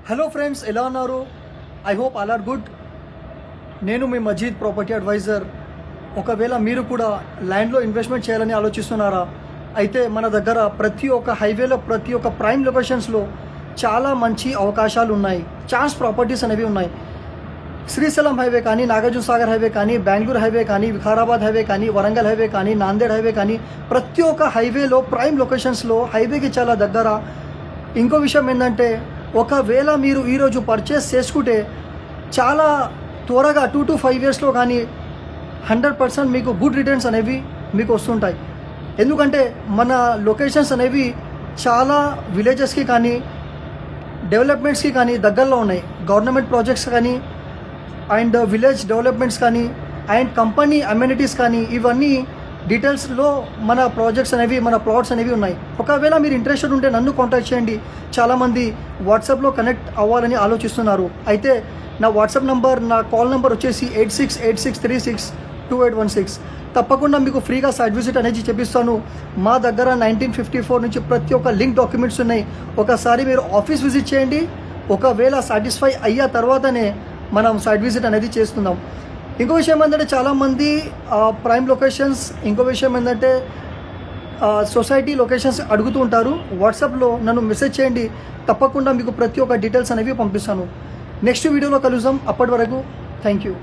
Hello friends, ఎలా ఉన్నారు? I hope all are good. నేను మీ మజీద్ ప్రాపర్టీ అడ్వైజర్. ఒకవేళ మీరు కూడా ల్యాండ్లో ఇన్వెస్ట్మెంట్ చేయాలని ఆలోచిస్తున్నారా? అయితే మన దగ్గర ప్రతి ఒక్క హైవేలో, ప్రతి ఒక్క ప్రైమ్ లొకేషన్స్లో చాలా మంచి అవకాశాలు ఉన్నాయి. ఛాన్స్ ప్రాపర్టీస్ అనేవి ఉన్నాయి. శ్రీశైలం హైవే కానీ, నాగార్జున సాగర్ హైవే కానీ, బెంగళూరు హైవే కానీ, వికారాబాద్ హైవే కానీ, వరంగల్ హైవే కానీ, నాందేడ్ హైవే కానీ, ప్రతి ఒక్క హైవేలో ప్రైమ్ లొకేషన్స్లో హైవేకి చాలా దగ్గర. ఇంకో విషయం ఏంటంటే, ఒకవేళ మీరు ఈరోజు పర్చేస్ చేసుకుంటే చాలా త్వరగా 2 to 5 yearsలో కానీ 100% మీకు గుడ్ రిటర్న్స్ అనేవి మీకు వస్తుంటాయి. ఎందుకంటే మన లొకేషన్స్ అనేవి చాలా విలేజెస్కి కానీ, డెవలప్మెంట్స్కి కానీ దగ్గరలో ఉన్నాయి. గవర్నమెంట్ ప్రాజెక్ట్స్ కానీ, అండ్ విలేజ్ డెవలప్మెంట్స్ కానీ, అండ్ కంపెనీ అమ్యూనిటీస్ కానీ, ఇవన్నీ డీటెయిల్స్లో మన ప్రాజెక్ట్స్ అనేవి, మన ప్లాట్స్ అనేవి ఉన్నాయి. ఒకవేళ మీరు ఇంట్రెస్టెడ్ ఉంటే నన్ను కాంటాక్ట్ చేయండి. చాలామంది వాట్సాప్లో కనెక్ట్ అవ్వాలని ఆలోచిస్తున్నారు. అయితే నా వాట్సాప్ నంబర్, నా కాల్ నెంబర్ వచ్చేసి 8686362816. తప్పకుండా మీకు ఫ్రీగా సైట్ విజిట్ అనేది చేపిస్తాను. మా దగ్గర 1954 నుంచి ప్రతి ఒక్క లింక్ డాక్యుమెంట్స్ ఉన్నాయి. ఒకసారి మీరు ఆఫీస్ విజిట్ చేయండి. ఒకవేళ సాటిస్ఫై అయ్యా తర్వాతనే మనం సైట్ విజిట్ అనేది చేస్తున్నాం. ఇంకో విషయం ఏంటంటే, చాలామంది ప్రైమ్ లొకేషన్స్, ఇంకో విషయం ఏంటంటే సొసైటీ లొకేషన్స్ అడుగుతూ ఉంటారు. వాట్సాప్లో నన్ను మెసేజ్ చేయండి. తప్పకుండా మీకు ప్రతి ఒక్క డీటెయిల్స్ అనేవి పంపిస్తాను. నెక్స్ట్ వీడియోలో కలుద్దాం. అప్పటి వరకు థ్యాంక్ యూ.